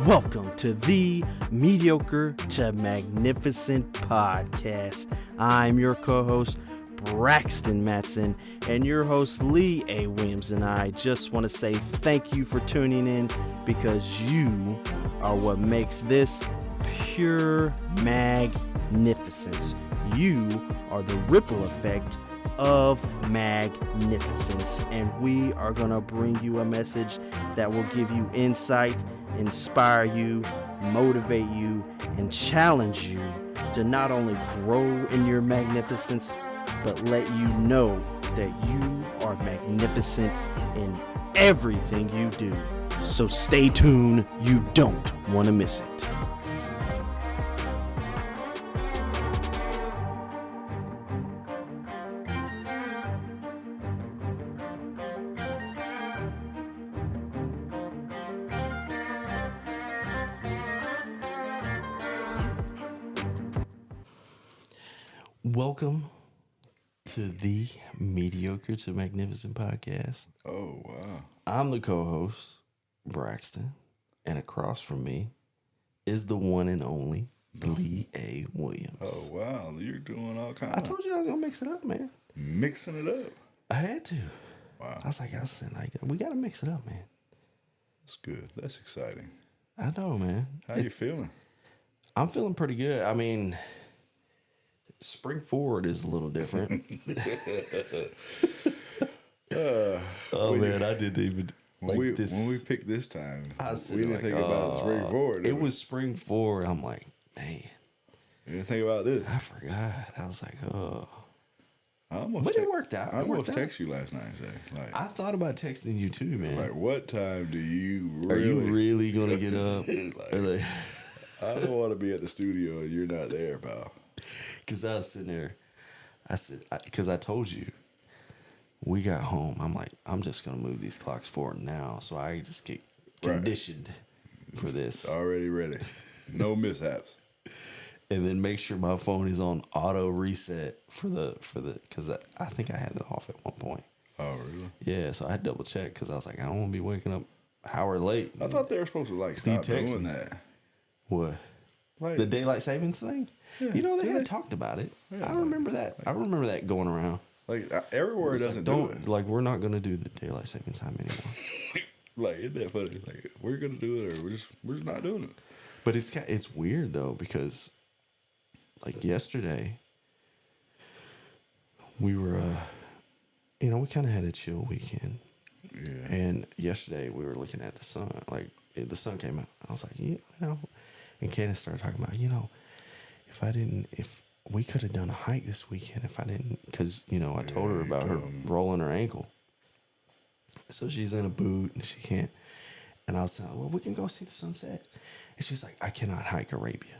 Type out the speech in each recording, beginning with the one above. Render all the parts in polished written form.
Welcome to the Mediocre to Magnificent podcast. I'm your co-host, Braxton Matson, and your host, Lee A. Williams, and I just want to say thank you for tuning in because you are what makes this pure magnificence. You are the ripple effect of magnificence, and we are going to bring you a message that will give you insight, inspire you, motivate you, and challenge you to not only grow in your magnificence, but let you know that you are magnificent in everything you do. So stay tuned, you don't want to miss it. Welcome to the Mediocre to Magnificent podcast. Oh, wow. I'm the co-host, Braxton, and across from me is the one and only Lee A. Williams. Oh, wow. You're doing all kinds I told you I was going to mix it up, man. mixing it up. I had to. Wow. I was like, we got to mix it up, man. That's good. That's exciting. I know, man. How you feeling? I'm feeling pretty good. I mean, spring forward is a little different. Man, I didn't even When this. we picked this time, We we didn't think about spring forward. It was spring forward. I'm like, man, You didn't think about this. I forgot. I was like, oh. But it worked out. I almost texted you last night and say, like, I thought about texting you too, man. like, what time do you really? Are you really going to get up? Like, I don't want to be at the studio and you're not there, pal. Because I was sitting there. I said, because I told you, we got home. I'm like, I'm just going to move these clocks forward now. So I just get conditioned for this. Already ready. No mishaps. And then make sure my phone is on auto reset for the because I think I had it off at one point. Oh, really? Yeah, so I double checked because I was like, I don't want to be waking up an hour late. I thought they were supposed to like stop doing that. What? Like, The daylight savings thing? Yeah, You know, they had talked about it. Yeah, I remember that. I remember that going around. like everywhere it doesn't do it. Like, we're not going to do the daylight savings time anymore. Like, isn't that funny? Like, we're gonna do it, or we're just not doing it. But it's weird though because, like yesterday, we were, we kind of had a chill weekend. Yeah. And yesterday we were looking at the sun. Like the sun came out. I was like, and Candace started talking about, if we could have done a hike this weekend if I didn't, because I told her about her rolling her ankle. So she's in a boot and she can't. And I was saying, well, we can go see the sunset. And she's like, I cannot hike Arabia.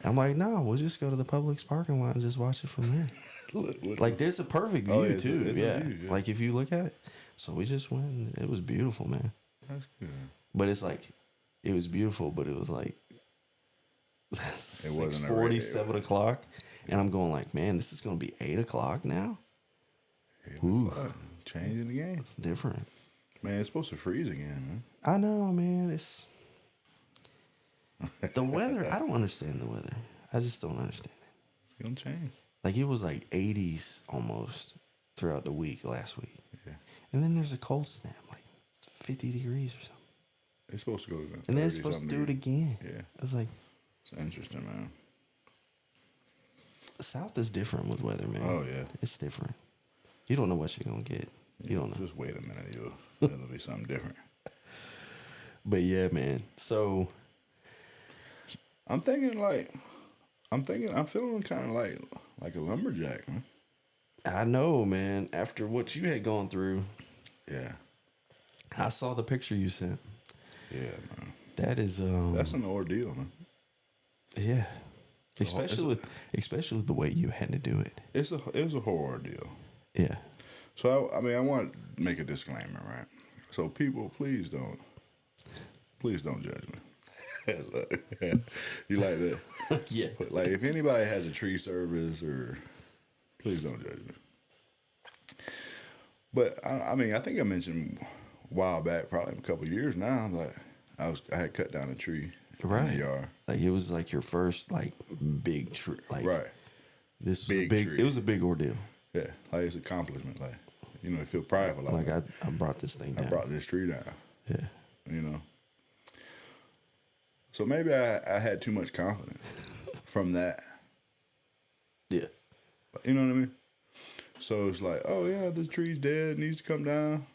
I'm like, no, we'll just go to the Publix parking lot and just watch it from there. Like, there's a perfect view, too. It's a view, yeah. Like, if you look at it. So we just went, and it was beautiful, man. That's good. But it's like, it was beautiful, but it was like It wasn't 6:40, 7 o'clock. And I'm going like, man, this is going to be 8 o'clock now? Ooh. Changing the game. It's different. Man, it's supposed to freeze again, man. I know, man. It's the weather. I don't understand the weather. I just don't understand it. It's gonna change. Like, it was like 80s almost throughout the week last week. Yeah. And then there's a cold snap, like 50 degrees or something. It's supposed to go to the And then it's supposed to do it again. Yeah. It's like, It's interesting, man. the South is different with weather, man. Oh, yeah. It's different. You don't know what you're going to get. You don't know. Just wait a minute. It'll be something different. But yeah, man. So I'm feeling kind of like a lumberjack, man. I know, man. After what you had gone through, Yeah. I saw the picture you sent. Yeah, man. That is That's an ordeal, man. yeah. Especially with the way you had to do it. It was a whole ordeal. Yeah. So I want to make a disclaimer, right? So people, please don't judge me. You like that? Yeah. But like, if anybody has a tree service, or please don't judge me. But I mean, I think I mentioned a while back, probably a couple of years now, that I had cut down a tree in Right. the yard. Like it was like your first like big tree. Like Right. this was Big a big. tree. It was a big ordeal. Yeah. Like it's an accomplishment. Like, you know, you feel prideful. Like I brought this thing down. I brought this tree down. Yeah. You know. So maybe I had too much confidence from that. Yeah. You know what I mean? So it's like, oh yeah, this tree's dead, it needs to come down.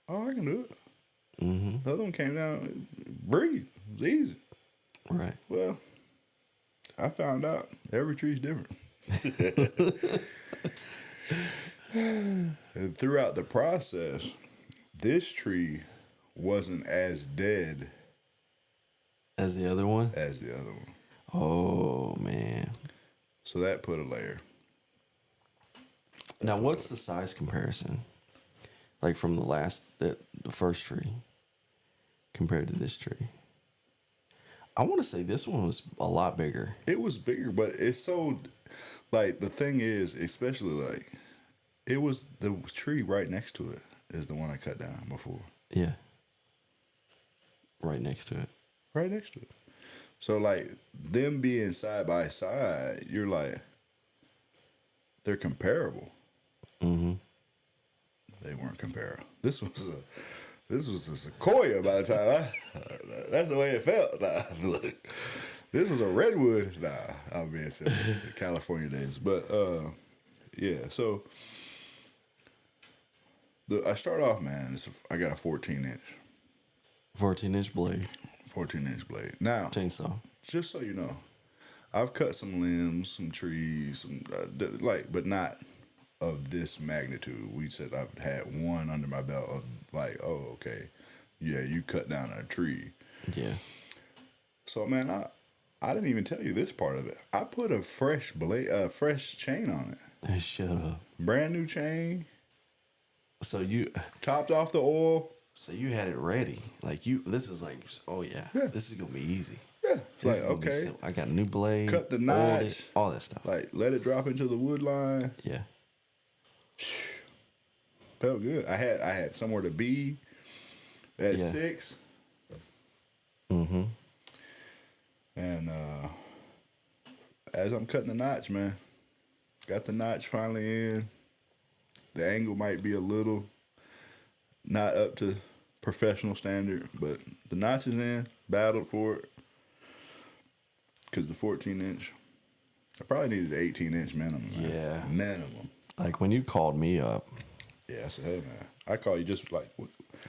Oh, I can do it. Mm-hmm. The other one came down, breathe. It was easy. Right. Well, I found out every tree's different. And throughout the process, this tree wasn't as dead As the other one. as the other one. Oh man. So that put a layer. Now, what's the size comparison? Like from the first tree compared to this tree? I want to say this one was a lot bigger. It was bigger, but it's so, like, the thing is, especially, like, it was the tree right next to it is the one I cut down before. Yeah. Right next to it. Right next to it. So, like, them being side by side, you're like, they're comparable. Mm-hmm. They weren't comparable. This was a sequoia by the time that's the way it felt. Nah, look, this was a redwood. Nah, I'm being silly. California days, but yeah. So I start off, man. I got a 14-inch 14-inch blade. 14-inch blade. Now, Chainsaw. just so you know, I've cut some limbs, some trees, some but not of this magnitude. We said I've had one under my belt of like, oh, okay, yeah, you cut down a tree. Yeah. So, man, I didn't even tell you this part of it. I put a fresh chain on it. Hey, shut up. Brand new chain. So you Topped off the oil. So you had it ready. Like this is like, oh yeah. This is gonna be easy. Yeah. It's This like, is gonna be okay. simple. I got a new blade. Cut the oiled notch. it, all that stuff. Like, let it drop into the wood line. Yeah. Felt good. I had somewhere to be at 6. Mm-hmm. And as I'm cutting the notch, man, got the notch finally in. The angle might be a little not up to professional standard, but the notch is in. Battled for it because the 14-inch. I probably needed an 18-inch minimum. Man. Yeah. Minimum. Like when you called me up Yeah, I said, hey man, I call you just like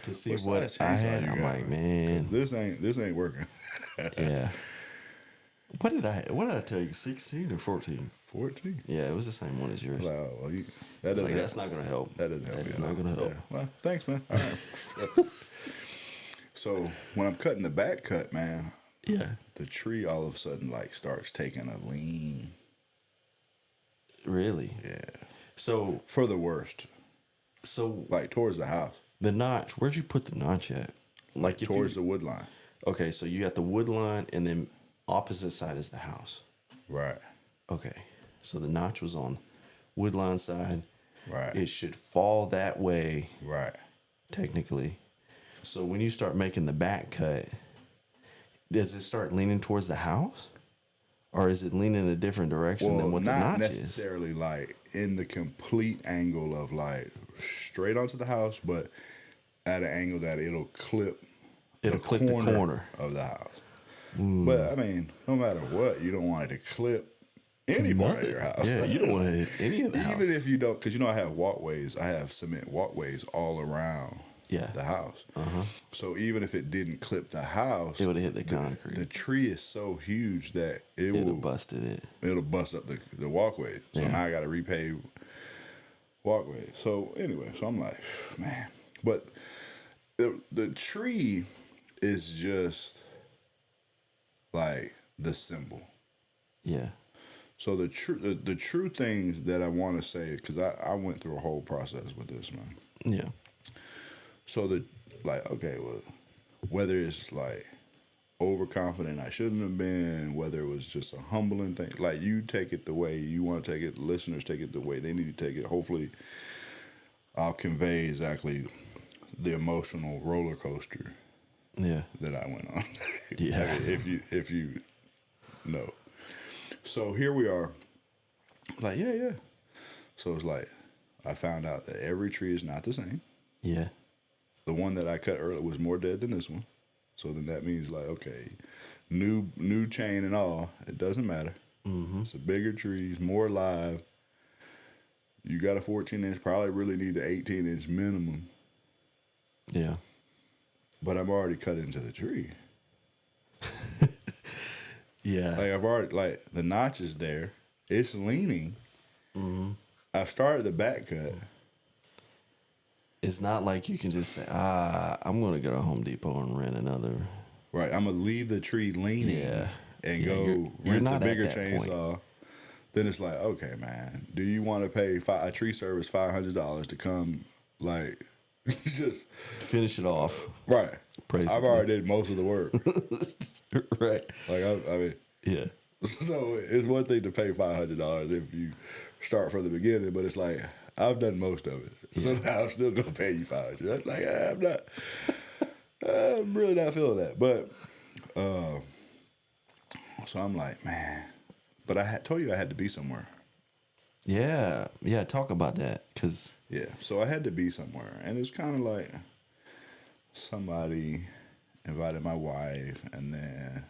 to see what what size I chainsaw had, you I'm got, like, man? man. This ain't working. Yeah. What did I tell you? 16 or 14? 14. Yeah, it was the same one as yours. Wow, well, that It's doesn't like, help. that's not gonna help. That doesn't help. That me is at not all. gonna help. Yeah. Well, thanks, man. All right. So when I'm cutting the back cut, man, Yeah. the tree all of a sudden like starts taking a lean. Really? Yeah. So For the worst. so Like towards the house. the notch, where'd you put the notch at? Like if Towards you, the wood line. okay, so you got the wood line and then opposite side is the house. Right. Okay. So the notch was on wood line side. Right. It should fall that way Right. technically. So when you start making the back cut, does it start leaning towards the house? Or is it leaning a different direction Well, than what the not notch is? necessarily like in the complete angle of like straight onto the house, but at an angle that it'll clip It'll clip the corner of the house. But I mean, no matter what, you don't want it to clip any part of your house. Yeah, you don't want to hit any of the house. Even if you don't, because you know I have walkways. I have cement walkways all around the house. So even if it didn't clip the house, It would have hit the concrete. the tree is so huge that It would have busted it. it'll bust up the walkway. So Yeah. now I got to repave walkway. So anyway, so I'm like, man, but the tree is just like the symbol. Yeah. So the true things that I want to say, because I went through a whole process with this, man. Yeah. So okay, well, whether it's like overconfident I shouldn't have been, whether it was just a humbling thing, like you take it the way you want to take it, listeners take it the way they need to take it. Hopefully, I'll convey exactly the emotional roller coaster Yeah. that I went on. Yeah. I mean, if you know. So here we are. Like, yeah. So it's like I found out that every tree is not the same. Yeah. The one that I cut earlier was more dead than this one. So then that means like, okay, new chain and all, it doesn't matter. Mm-hmm. It's a bigger tree, it's more alive. You got a 14-inch, probably really need an 18-inch minimum. Yeah. But I'm already cut into the tree. Yeah. Like I've already, like the notch is there. It's leaning. Mm-hmm. I've started the back cut. It's not like you can just say, I'm going to go to Home Depot and rent another. Right. I'm going to leave the tree leaning and go you're rent the not bigger at that chainsaw. point. Then it's like, okay, man, do you want to pay a tree service $500 to come, like, just Finish it off. right? Basically. I've already did most of the work. Right. Like, I mean, Yeah. so it's one thing to pay $500 if you start from the beginning, but it's like I've done most of it, so now I'm still gonna pay you $500. That's like I'm really not feeling that. But so I'm like, man, but I had told you I had to be somewhere. Yeah. Yeah. Talk about that. Because, Yeah, so I had to be somewhere, and it's kind of like somebody invited my wife, and then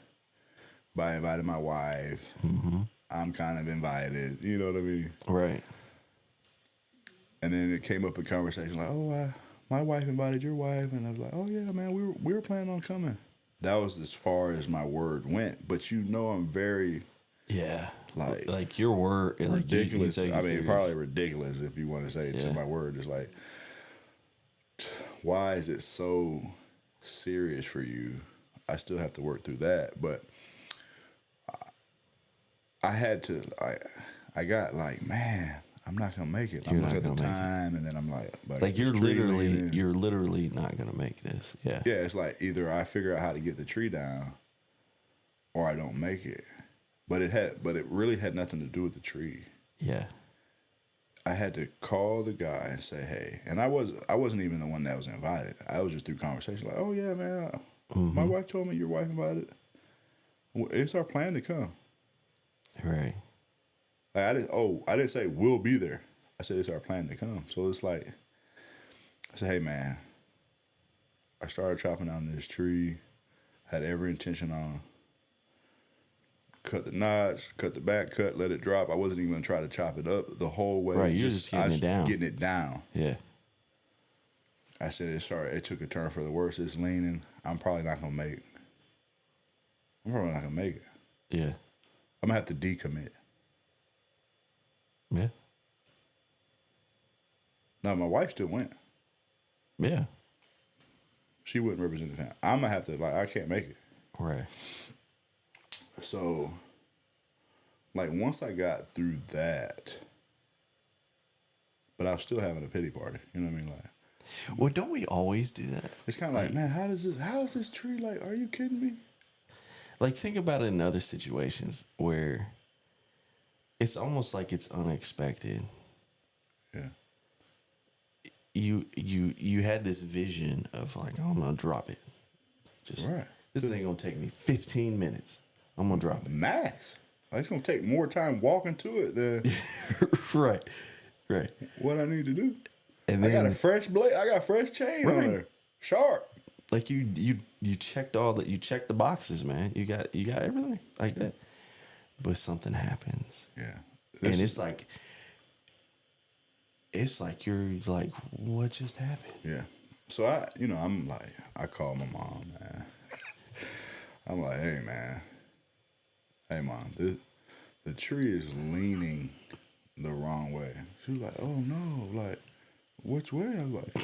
by inviting my wife, I'm kind of invited. You know what I mean? right. And then it came up in conversation like, oh, my wife invited your wife, and I was like, oh yeah, man, we were planning on coming. That was as far as my word went. But you know, I'm very Yeah. like your word. ridiculous. Like you I mean, serious. probably ridiculous if you want to say it to my word. It's like, why is it so serious for you? I still have to work through that, but I had to. I got like, man, I'm not gonna make it. You're I'm not not at the gonna make it. time, and then I'm like You're this tree literally leaning. not gonna make this. Yeah. Yeah, it's like either I figure out how to get the tree down, or I don't make it. But it really had nothing to do with the tree. Yeah. I had to call the guy and say, hey, and I wasn't even the one that was invited. I was just through conversation like, oh yeah, man, my wife told me your wife invited. It's our plan to come. Right. Like I didn't say we'll be there. I said it's our plan to come. So it's like, I said, hey man, I started chopping down this tree, had every intention on cut the notch, cut the back cut, let it drop. I wasn't even gonna try to chop it up the whole way. Right, you're just getting it down. Getting it down. Yeah. I said, it took a turn for the worse. It's leaning. I'm probably not gonna make it. Yeah. I'm gonna have to decommit. Yeah. No, my wife still went. Yeah. She wouldn't represent the family. I'm gonna have to I can't make it. Right. So, like, once I got through that, but I was still having a pity party. You know what I mean? Like, well, don't we always do that? it's kind of like, man, how is this tree? Like, are you kidding me? Like, think about it in other situations where it's almost like it's unexpected. Yeah. You had this vision of like, oh, I'm gonna drop it. Just Right. This thing gonna take me 15 minutes. I'm gonna drop it. Max. Like, it's gonna take more time walking to it than Right. what I need to do. And I then got a fresh blade. I got a fresh chain on there. Sharp. like you checked you checked the boxes, man. You got everything like that. But something happens. Yeah. And it's like you're like, what just happened? Yeah. So I'm like, I call my mom, man. I'm like, hey mom, the tree is leaning the wrong way. She was like, oh no, like, which way? I'm like,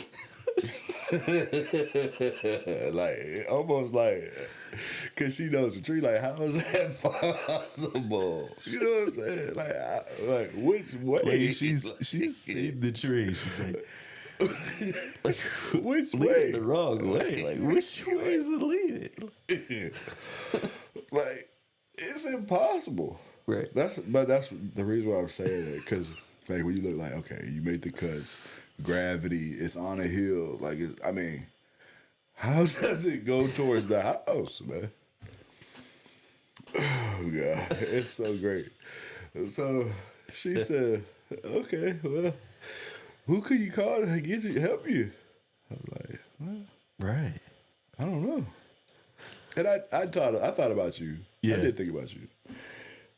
like, almost like, cause she knows the tree. Like, how is that possible? You know what I'm saying? Like which way? Like she's seen the tree. She's like which lead way? it the wrong way. Like, which way is it leading? Like, it's impossible. Right. That's the reason why I'm saying that, because like when you look like, okay, you made the cuts, gravity, it's on a hill. Like, How does it go towards the house, man? Oh God, it's so great. So she said, "Okay, well, who could you call to get you help you?" I was like, "Well, Right. I don't know." And I thought about you. Yeah. I did think about you.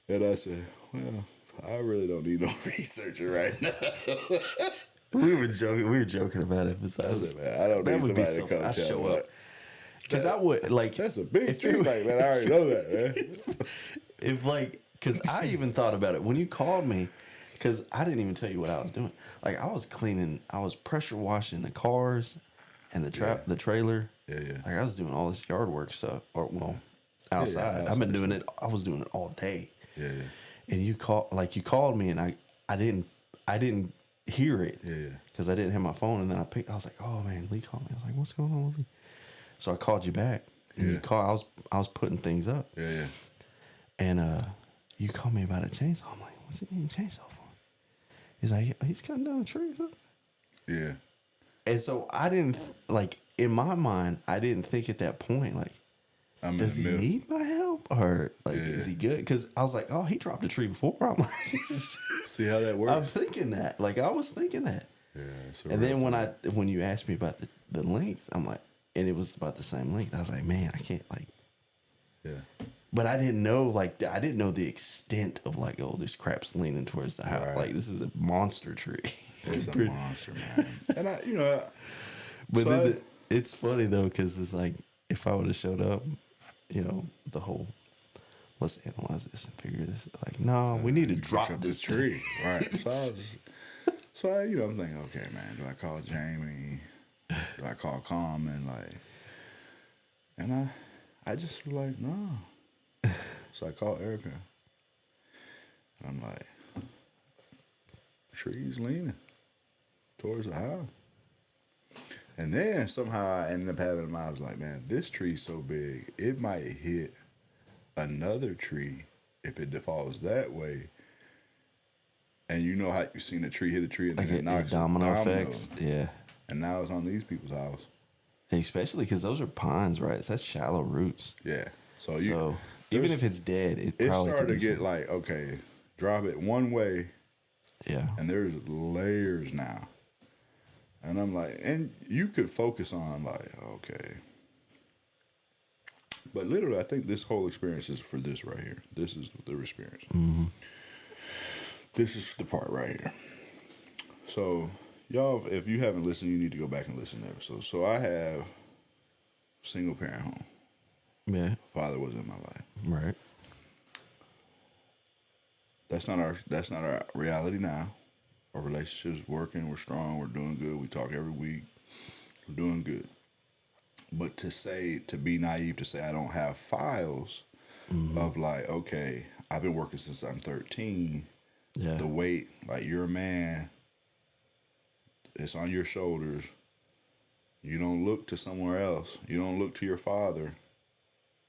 And I said, "Well, I really don't need no researcher right now." We were joking about it. I said, "Man, I don't need somebody to come tell me." Because I would like. That's a big tree, like, man. I already know that, man. If like, because I even thought about it when you called me, because I didn't even tell you what I was doing. Like I was cleaning, I was pressure washing the cars, and the trailer. Yeah, yeah. Like I was doing all this yard work stuff, or well, outside. I've been doing it. I was doing it all day. Yeah, yeah. And you called me, and I didn't hear it. Yeah, yeah. Because I didn't have my phone, and then I was like, oh man, Lee called me. I was like, what's going on with Lee? So I called you back, and you called. I was putting things up. Yeah, yeah. And you called me about a chainsaw. I'm like, what's he needing a chainsaw for? He's like, he's cutting down a tree or something. Yeah. And so I didn't, like, in my mind, I didn't think at that point, like, does he need my help? Or, like, is he good? Because I was like, oh, he dropped a tree before. I'm like, see how that works? I'm thinking that. Like, I was thinking that. Yeah. And then when you asked me about the length, I'm like, and it was about the same length. I was like, man, I can't, like. Yeah. But I didn't know, I didn't know the extent of, like, oh, this crap's leaning towards the house. Right. Like, this is a monster tree. It's a monster, man. And But so then it's funny, though, because it's like, if I would have showed up, the whole, let's analyze this and figure this. Like, no, we need to drop this tree. Right. So I'm thinking, okay, man, do I call Jamie? Do I call Common? Like, and I just was like, no. So I called Erica. And I'm like, tree's leaning towards the house. And then somehow I ended up having in mind, I was like, man, this tree's so big, it might hit another tree if it falls that way. And you know how you've seen a tree hit a tree and then it knocks domino effects. Yeah. And now it's on these people's house. Especially because those are pines, right? So that's shallow roots. Yeah. So even if it's dead, it probably started to get like, okay, drop it one way. Yeah. And there's layers now. And I'm like, and you could focus on like, okay. But literally, I think this whole experience is for this right here. This is the experience. Mm-hmm. This is the part right here. So, y'all, if you haven't listened, you need to go back and listen to the episode. So I have single parent home. Yeah. Father was in my life. Right. That's not our reality now. Our relationship's working. We're strong. We're doing good. We talk every week. We're doing good. But to be naive to say I don't have files of like, okay, I've been working since I'm 13. Yeah. The weight, like you're a man. It's on your shoulders. You don't look to somewhere else. You don't look to your father.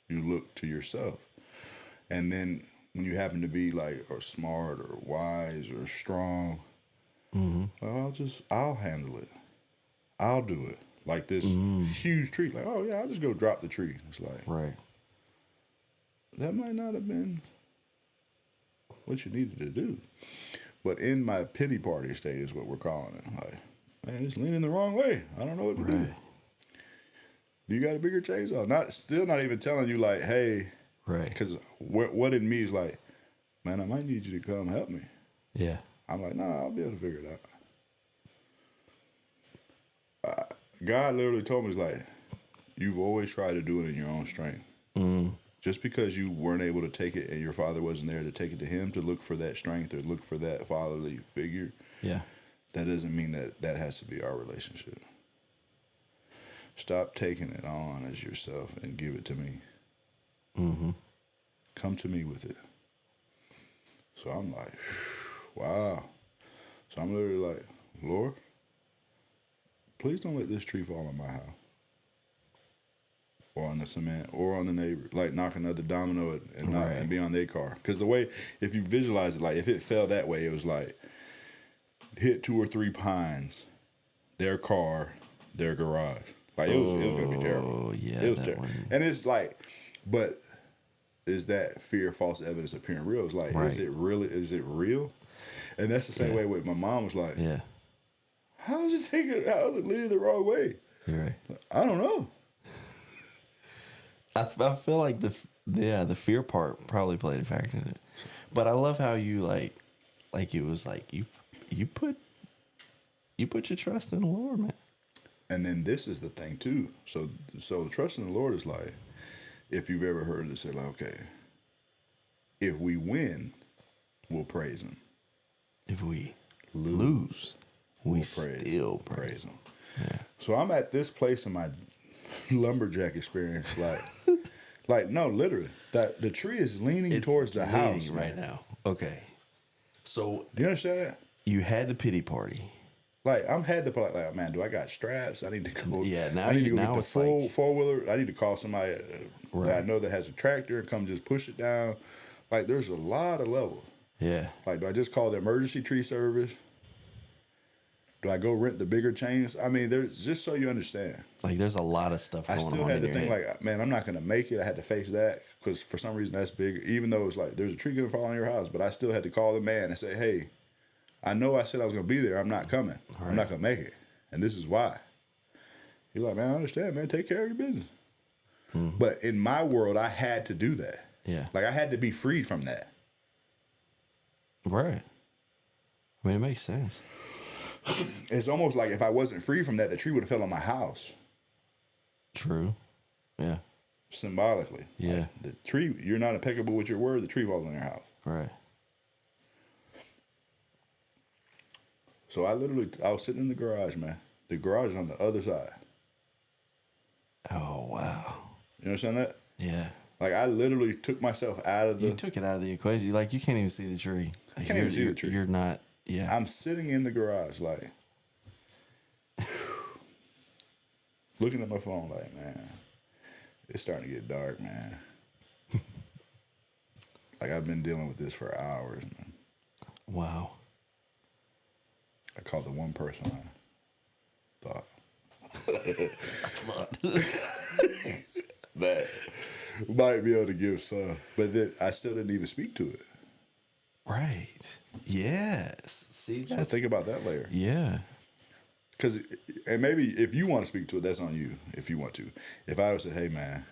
You look to yourself. And then when you happen to be like or smart or wise or strong, well, I'll handle it. I'll do it. Like this huge tree. Like, oh yeah, I'll just go drop the tree. It's like, right. That might not have been what you needed to do. But in my pity party state is what we're calling it. Like, man, it's leaning the wrong way. I don't know what to do. Do you got a bigger chainsaw? Still not even telling you like, hey, right? Because what in me is like, man, I might need you to come help me. Yeah. I'm like, nah, I'll be able to figure it out. God literally told me, he's like, you've always tried to do it in your own strength. Just because you weren't able to take it and your father wasn't there to take it to him to look for that strength or look for that fatherly figure, yeah, that doesn't mean that has to be our relationship. Stop taking it on as yourself and give it to me. Come to me with it. So I'm like, wow. So I'm literally like, Lord, please don't let this tree fall on my house. Or on the cement, or on the neighbor, like knock another domino and be on their car. Because the way, if you visualize it, like if it fell that way, it was like hit 2 or 3 pines, their car, their garage. Like it was gonna be terrible. Oh yeah, It was that terrible. one. And it's like, but is that fear, false evidence appearing real? It's like, Right. is it really? Is it real? And that's the same Yeah. way with my mom was like, Yeah, how is it leading the wrong way? you're right. I don't know. I feel like the fear part probably played a factor in it, but I love how you like it was like you put your trust in the Lord, man. And then this is the thing too. So trust in the Lord is like, if you've ever heard it say like, okay, if we win, we'll praise him. If we Lose, we we'll still praise him. Yeah. So I'm at this place in my lumberjack experience, like no, literally, that the tree is leaning towards the house right now. Okay, so Do you understand that? you had the pity party. Like I'm had the like, man, do I got straps? I need to go. Yeah, now I need to you- go now get the it's like- four wheeler. I need to call somebody that I Right. know that has a tractor and come just push it down. Like there's a lot of levels. Yeah, Like, do I just call the emergency tree service? Do I go rent the bigger chains? I mean, there's just so you understand. like there's a lot of stuff I going still on had in to your think head. like, man, I'm not gonna make it. I had to face that because for some reason that's bigger. Even though it's like there's a tree gonna fall on your house, but I still had to call the man and say, hey, I know I said I was gonna be there. I'm not coming. I'm not gonna make it, and this is why. You're like, man, I understand, man. Take care of your business. But in my world, I had to do that. Yeah, Like I had to be freed from that. right. I mean, it makes sense. It's almost like if I wasn't free from that, the tree would have fell on my house. True. Yeah. Symbolically. Yeah. Like the tree, you're not impeccable with your word, the tree falls on your house. Right. So I was sitting in the garage, man. The garage is on the other side. Oh wow. You understand that? Yeah. Like I literally took myself out of You took it out of the equation. Like you can't even see the tree. I can't even see the tree. You're not. Yeah. I'm sitting in the garage, like looking at my phone, like, man, it's starting to get dark, man. Like I've been dealing with this for hours, man. Wow. I called the one person I thought that might be able to give some, but then I still didn't even speak to it. Right. Yes. See, So that's think about that layer. yeah. Because, and maybe if you want to speak to it, that's on you. If you want to, if I would say, "Hey, man,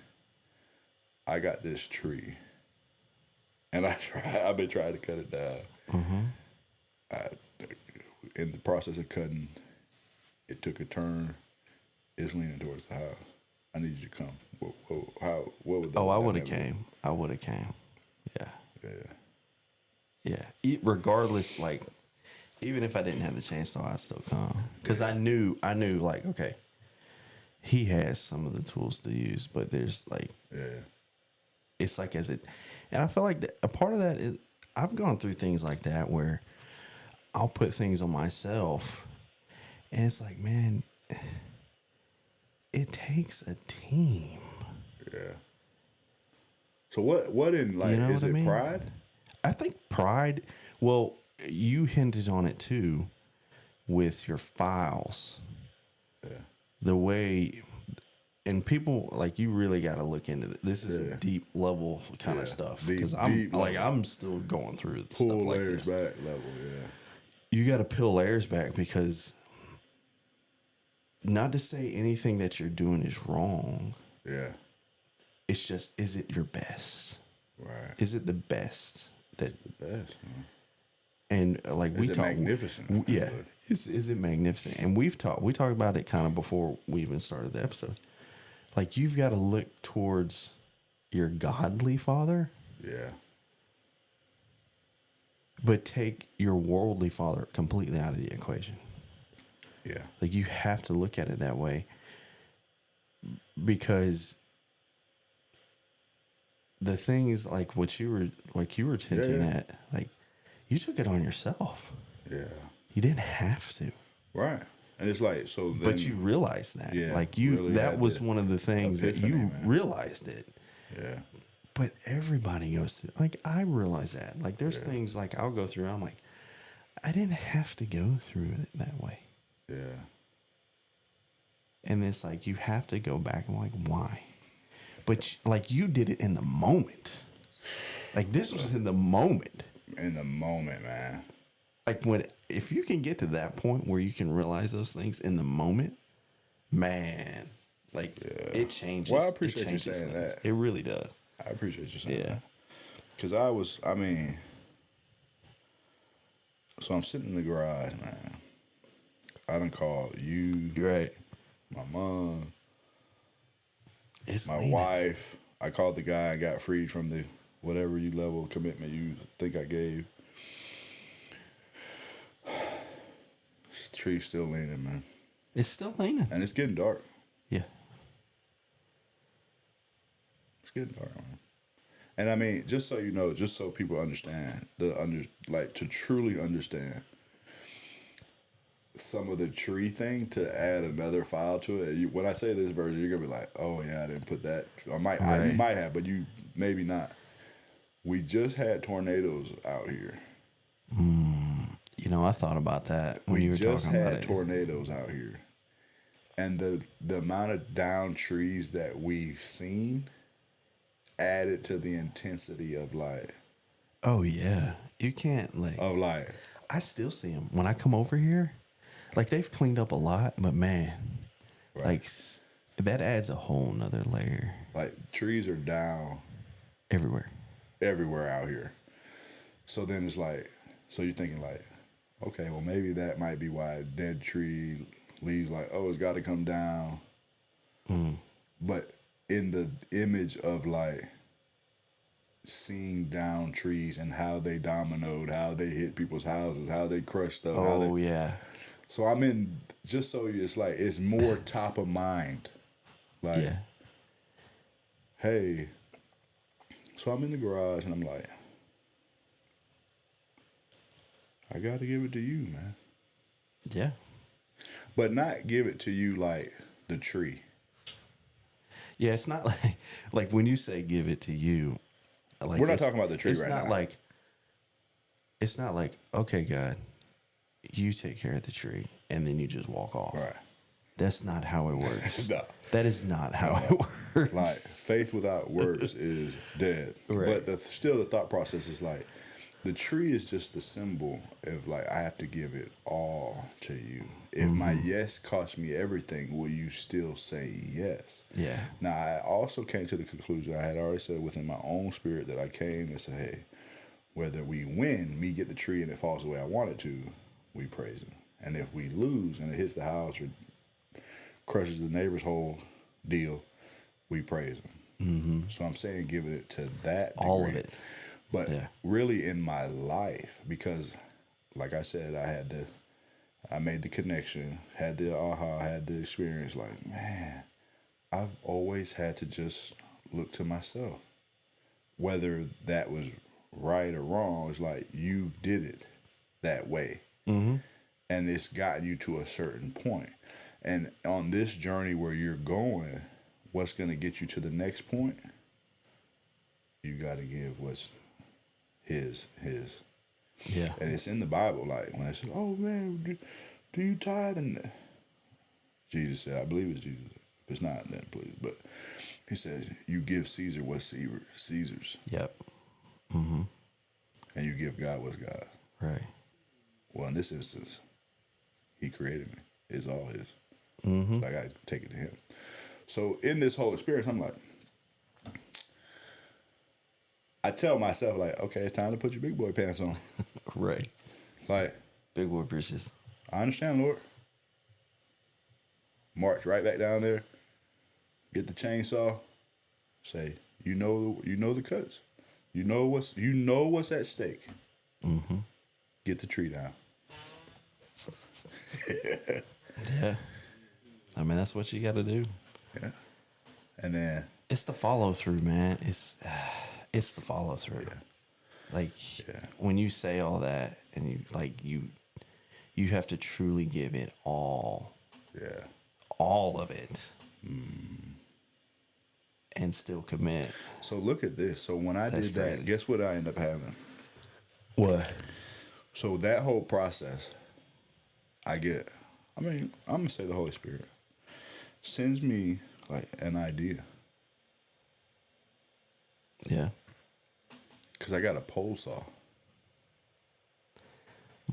I got this tree, and I've been trying to cut it down. In the process of cutting, it took a turn. It's leaning towards the house. I need you to come. What would that? Oh, I would have that be?" came. I would have came. Yeah. Yeah. Yeah. Regardless, like, even if I didn't have the chance, though, I'd still come because I knew, like, okay, he has some of the tools to use, but there's like, Yeah. it's like as it, and I feel like a part of that is I've gone through things like that where I'll put things on myself, and it's like, man, it takes a team. Yeah. So what in like You know is what I it mean? pride? I think pride. Well, you hinted on it too, with your files. Yeah. The way, and people like you really got to look into it. This is Yeah. a deep level kind of Yeah. stuff Deep- because I'm deep like level. I'm still going through Pull stuff like layers this. back level. Yeah. You got to peel layers back because not to say anything that you're doing is wrong. Yeah. It's just, is it your best? Right. Is it the best that? Best. Huh? And like we Is it talk, magnificent? yeah. Is it magnificent? And we talked about it kind of before we even started the episode. Like you've got to look towards your godly father, Yeah. but take your worldly father completely out of the equation. Yeah. Like you have to look at it that way because the things like what you were hinting Yeah. at, like you took it on yourself. Yeah. You didn't have to, Right. And it's like so. Then, but you realized that. Yeah, like you, really that had was the one of the things that epiphany, you man. realized it. Yeah. But everybody goes through. Like I realize that. Like there's Yeah. things like I'll go through. I'm like, I didn't have to go through it that way. Yeah. And it's like you have to go back and like, why? But like you did it in the moment. Like this was in the moment. In the moment, man. Like if you can get to that point where you can realize those things in the moment, man, like it changes. Well, I appreciate you saying things. that. It really does. I appreciate you saying that. Because I'm sitting in the garage, man. I done called you, Right. my mom, my leaning. wife. I called the guy and got freed from the whatever level of commitment you think I gave. This tree's still leaning, man. It's still leaning. And it's getting dark. Yeah. It's getting dark, man. And I mean, just so you know, just so people understand, to truly understand some of the tree thing, to add another file to it. When I say this version, you're gonna be like, "Oh yeah, I didn't put that." You might have, but you maybe not. We just had tornadoes out here. You know, I thought about that when you were talking about it. We just had tornadoes out here, and the amount of down trees that we've seen added to the intensity of like. Oh yeah, you can't I still see them when I come over here. Like they've cleaned up a lot, but man, like that adds a whole nother layer. Like trees are down everywhere out here. So then it's like, so you're thinking like, okay, well maybe that might be why a dead tree leaves like, oh, it's got to come down. But in the image of like seeing down trees and how they dominoed, how they hit people's houses, how they crushed stuff. Yeah. So I'm in, just so it's like, it's more top of mind. Like, hey, so I'm in the garage and I'm like, I got to give it to you, man. Yeah. But not give it to you like the tree. Yeah, it's not like when you say give it to you, like we're not talking about the tree right now. It's not like, okay, God, you take care of the tree and then you just walk off. Right. That's not how it works. No. That is not how it works. Like faith without works is dead. Right. But still the thought process is like, the tree is just a symbol of like, I have to give it all to you. If my yes cost me everything, will you still say yes? Yeah. Now, I also came to the conclusion, I had already said within my own spirit that I came and said, hey, whether we win, me get the tree and it falls the way I want it to, we praise him. And if we lose and it hits the house or crushes the neighbor's whole deal, we praise him. So I'm saying giving it to that degree. All of it. But really in my life, because like I said, I made the connection, had the aha, had the experience, like, man, I've always had to just look to myself. Whether that was right or wrong, it's like, you did it that way. And it's gotten you to a certain point. And on this journey where you're going, what's going to get you to the next point? You got to give what's his. Yeah. And it's in the Bible. Like when they say, oh man, do you tithe? And Jesus said, I believe it's Jesus. If it's not, then please. But he says, you give Caesar what's Caesar's. Yep. And you give God what's God. Right. Well, in this instance, he created me. It's all his. So I got to take it to him. So in this whole experience, I'm like, I tell myself, like, okay, it's time to put your big boy pants on. Right. Like, big boy britches. I understand, Lord. March right back down there. Get the chainsaw. Say, you know the cuts. You know what's at stake. Get the tree down. Yeah. I mean, that's what you got to do. Yeah. And then it's the follow through, man. It's the follow through. Like when you say all that and you have to truly give it all. Yeah. All of it. And still commit. So look at this. So when I did that, guess what I ended up having? What? So that whole process, I'm going to say the Holy Spirit. sends me like an idea. Yeah. Because I got a pole saw.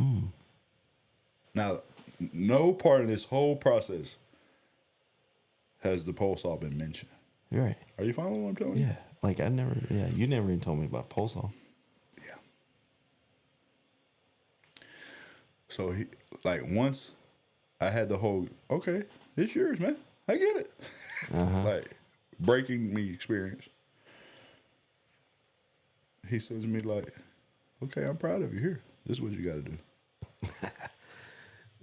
Mm. Now, no part of this whole process has the pole saw been mentioned. You're right. Are you following what I'm telling you? Yeah. Like you never even told me about pole saw. Yeah. So once I had the whole, okay, it's yours, man. I get it. Uh-huh. Like breaking me experience. He says to me like, okay, I'm proud of you. Here, this is what you got to do.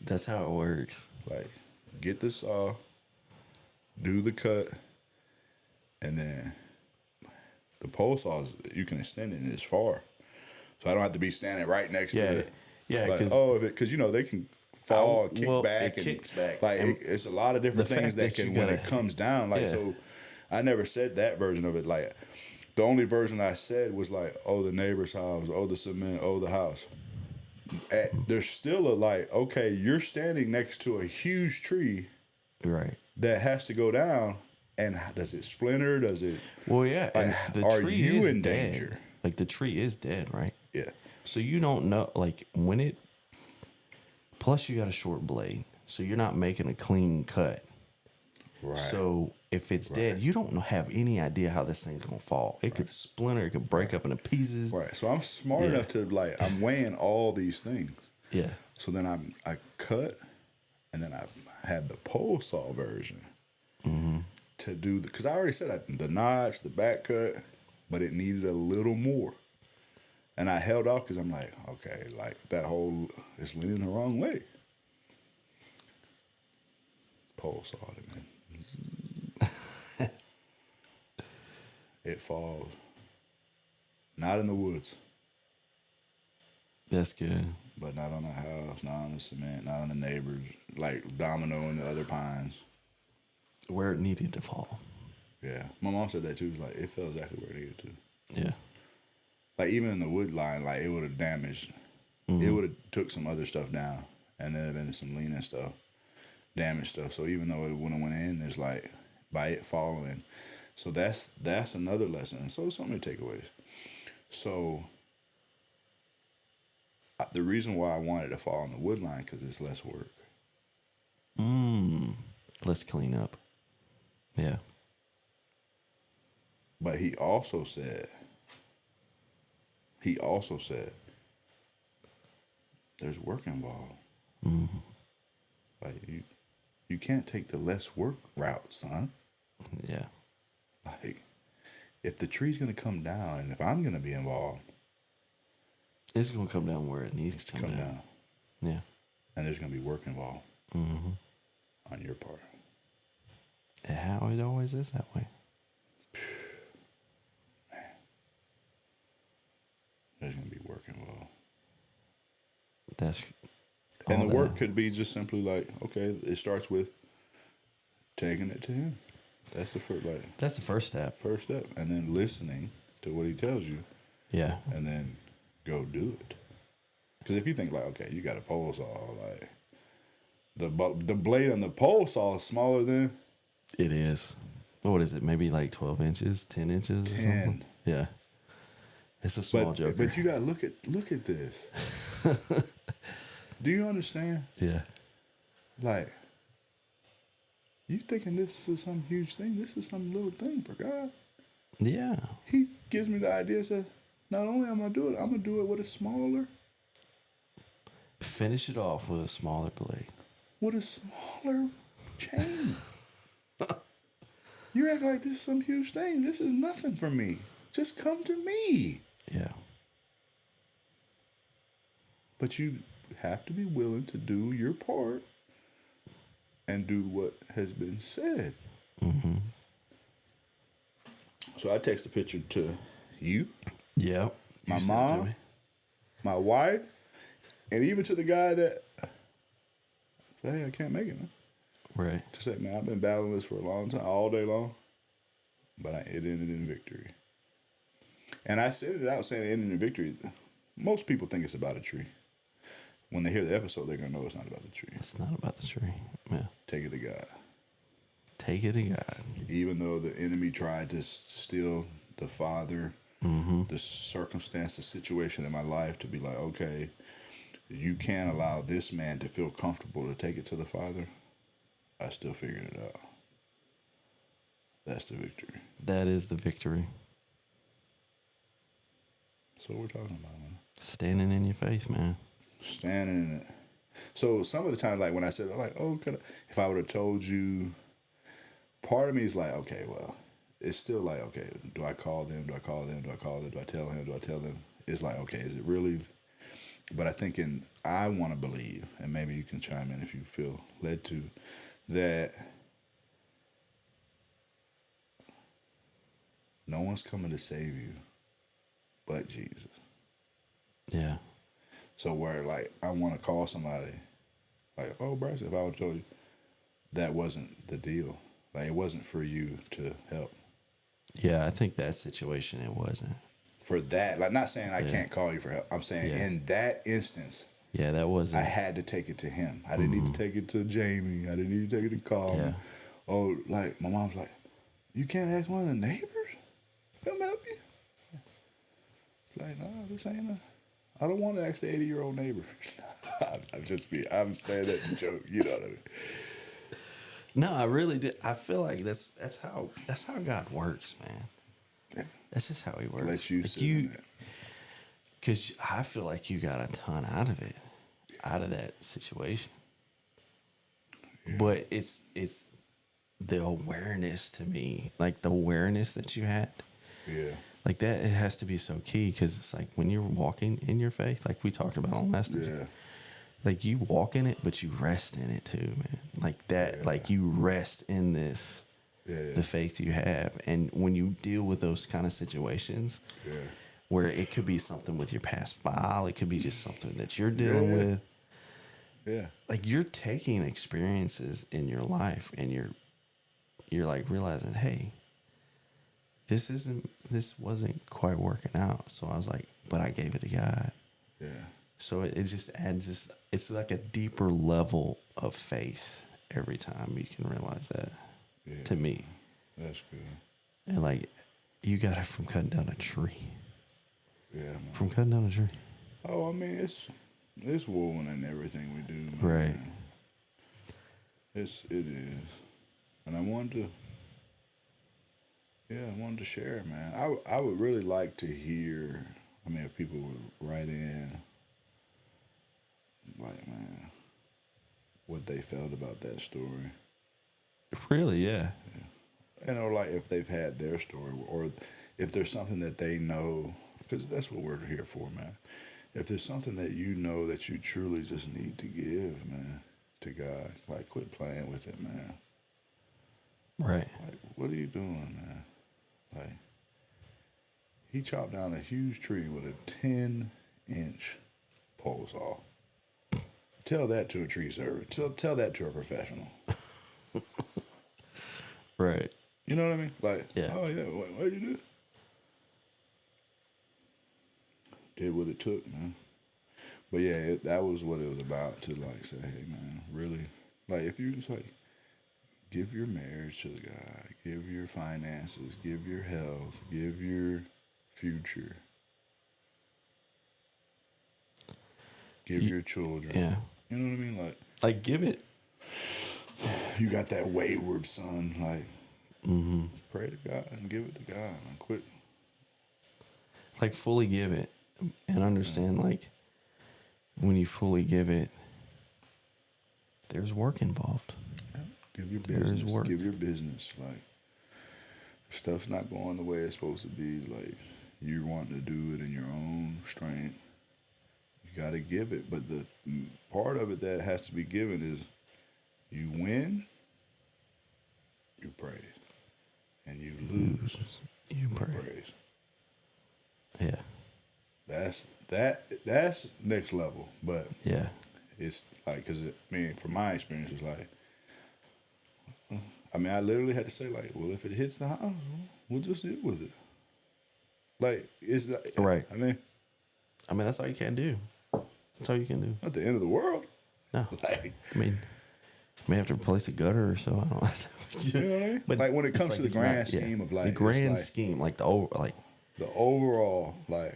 That's how it works. Like, get the saw, do the cut, and then the pole saws, you can extend it and it's far. So I don't have to be standing right next to it. Yeah, like, because they can fall, kick back. It kicks back. Like, it's a lot of different things that can, when it comes down. Like, so I never said that version of it. Like, the only version I said was like, oh, the neighbor's house, oh, the cement, oh, the house. There's still a like, okay, you're standing next to a huge tree, right? That has to go down, and does it splinter? Does it? Well, yeah. Like, the are tree you is in dead. danger? Like the tree is dead, right? Yeah. So you don't know, like when it. Plus, you got a short blade, so you're not making a clean cut. Right. So if it's dead, you don't have any idea how this thing's gonna fall. It could splinter, it could break up into pieces. Right. So I'm smart enough to like, I'm weighing all these things. Yeah. So then I cut, and then I had the pole saw version to do because I already said the notch, the back cut, but it needed a little more. And I held off because I'm like, okay, like that whole it's leaning the wrong way. Pole sawed it, man. It falls. Not in the woods. That's good. But not on the house, not on the cement, not on the neighbors, like domino and the other pines. Where it needed to fall. Yeah. My mom said that too. It was like, it fell exactly where it needed to. Yeah. Like, even in the wood line, like, it would have damaged. It would have took some other stuff down. And then been some leaning stuff, damaged stuff. So even though it wouldn't went in, there's like, by it falling. So that's another lesson. And so many takeaways. So the reason why I wanted to fall on the wood line, because it's less work. Let's clean up. Yeah. But he also said there's work involved. Like, you can't take the less work route, son. Yeah. Like, if the tree's going to come down and if I'm going to be involved, it's going to come down where it needs to come down. Yeah. And there's going to be work involved on your part. And how it always is that way. Man. There's going to be work involved. And the work could be just simply like, okay, it starts with taking it to him. That's the first, that's the first step. First step. And then listening to what he tells you. Yeah. And then go do it. Because if you think like, okay, you got a pole saw, like the blade on the pole saw is smaller than. It is. What is it? Maybe like 12 inches, 10 inches or something? Yeah. It's a small joker. But you got to look at this. Do you understand? Yeah. Like, you thinking this is some huge thing? This is some little thing for God. Yeah. He gives me the idea, says, not only am I going to do it, I'm going to do it with a smaller. Finish it off with a smaller blade. With a smaller chain. You act like this is some huge thing. This is nothing for me. Just come to me. Yeah. But you have to be willing to do your part and do what has been said. So I text a picture to you. Yeah. My mom, my wife, and even to the guy that, hey, I can't make it, man. Right. To say, man, I've been battling this for a long time, all day long, but it ended in victory. And I said it out saying it ended in victory. Most people think it's about a tree. When they hear the episode, they're going to know it's not about the tree. It's not about the tree. Yeah. Take it to God. Take it to God. Even though the enemy tried to steal the father, the circumstance, the situation in my life to be like, okay, you can't allow this man to feel comfortable to take it to the father. I still figured it out. That's the victory. That is the victory. That's what we're talking about, man. Standing in your faith, man. Standing in it. So some of the times, like when I said, like, oh, if I would have told you, part of me is like, okay, well, it's still like, okay, do I call them? Do I call them? Do I call them? Do I tell him? Do I tell them? It's like, okay, is it really? But I think I want to believe, and maybe you can chime in if you feel led to, that no one's coming to save you but Jesus. Yeah. So where, like, I want to call somebody, like, oh, Bryce, if I would have told you, that wasn't the deal. Like, it wasn't for you to help. Yeah, I think that situation, it wasn't. For that, like, not saying I can't call you for help. I'm saying in that instance, yeah, that wasn't. I had to take it to him. I didn't need to take it to Jamie. I didn't need to take it to Colin. Oh, like, my mom's like, you can't ask one of the neighbors? Come help you? Like, no, this ain't I don't want to ask the 80-year-old neighbor. I'm saying that to joke. You know what I mean? No, I really did. I feel like that's how God works, man. Yeah. That's just how He works. Let you like sit in that. Because I feel like you got a ton out of it, out of that situation. Yeah. But it's the awareness to me, like the awareness that you had. Yeah. Like that, it has to be so key because it's like when you're walking in your faith, like we talked about on last time. Like you walk in it, but you rest in it too, man. Like that, like you rest in this, the faith you have. And when you deal with those kind of situations, where it could be something with your past file, it could be just something that you're dealing with. Yeah. Like you're taking experiences in your life and you're like realizing, hey, this wasn't quite working out. So I was like, but I gave it to God. Yeah. So it just adds this, it's like a deeper level of faith every time you can realize that, to me. That's good. And like, you got it from cutting down a tree. Yeah, man. From cutting down a tree. Oh, I mean, it's woven in everything we do, man. Right. It is. And I wanted to share, man. I would really like to hear, I mean, if people would write in, like, man, what they felt about that story. Really, yeah. And or like if they've had their story or if there's something that they know, because that's what we're here for, man. If there's something that you know that you truly just need to give, man, to God, like quit playing with it, man. Right. Like, what are you doing, man? Like, he chopped down a huge tree with a 10-inch pole saw. Tell that to a tree servant. Tell that to a professional. Right. You know what I mean? Like, yeah. Oh, yeah, what'd you do? Did what it took, man. But yeah, that was what it was about, to like say, hey, man, really, like if you just like give your marriage to the guy, give your finances, give your health, give your future, give your children. Yeah. You know what I mean? Like give it. You got that wayward son, like pray to God and give it to God and quit. Like fully give it and understand like when you fully give it, there's work involved. Yeah. Give your business. Work. Give your business. Like, if stuff's not going the way it's supposed to be, like, you're wanting to do it in your own strength, you got to give it. But the part of it that has to be given is you win, you praise. And you lose, you praise. Yeah. That's next level, but yeah, it's like, cause from my experience, it's like, I mean, I literally had to say like, well, if it hits the house, we'll just deal with it. Like, it's like, right. I mean, that's all you can do. That's all you can do. Not the end of the world. No. Like, I mean, you may have to replace a gutter or so. I don't know. You know what I mean? But like when it it's comes like to the it's grand not- yeah. scheme of life, the it's grand like scheme, like the overall, like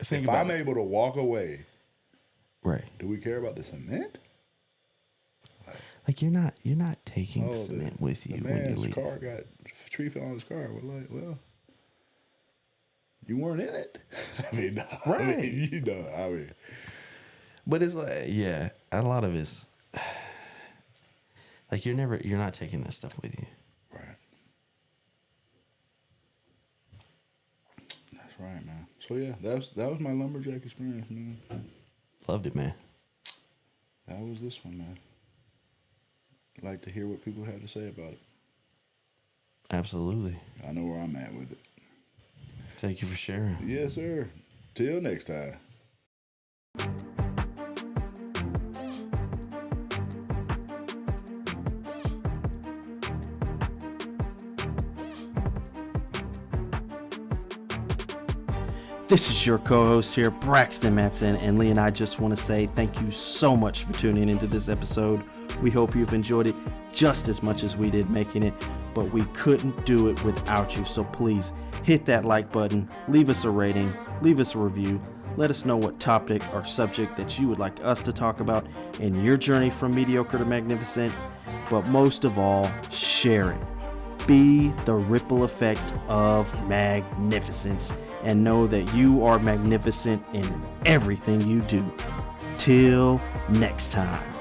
think if about I'm it. able to walk away, Right. do we care about the cement? Like you're not taking Oh, cement with you the when you man's leave. car got a tree fell on his car. We're like, well, you weren't in it. I mean, Right. you know, I mean, But it's like, yeah, a lot of it's like you're not taking that stuff with you. right. That's right, man. So yeah, that was my lumberjack experience, man. Loved it, man. That was this one, man. I'd like to hear what people have to say about it. Absolutely. I know where I'm at with it. Thank you for sharing. Yes, sir. Till next time. This is your co-host here, Braxton Matson, and Lee and I just want to say thank you so much for tuning into this episode. We hope you've enjoyed it just as much as we did making it, but we couldn't do it without you. So please hit that like button, leave us a rating, leave us a review. Let us know what topic or subject that you would like us to talk about in your journey from mediocre to magnificent. But most of all, share it. Be the ripple effect of magnificence and know that you are magnificent in everything you do. Till next time.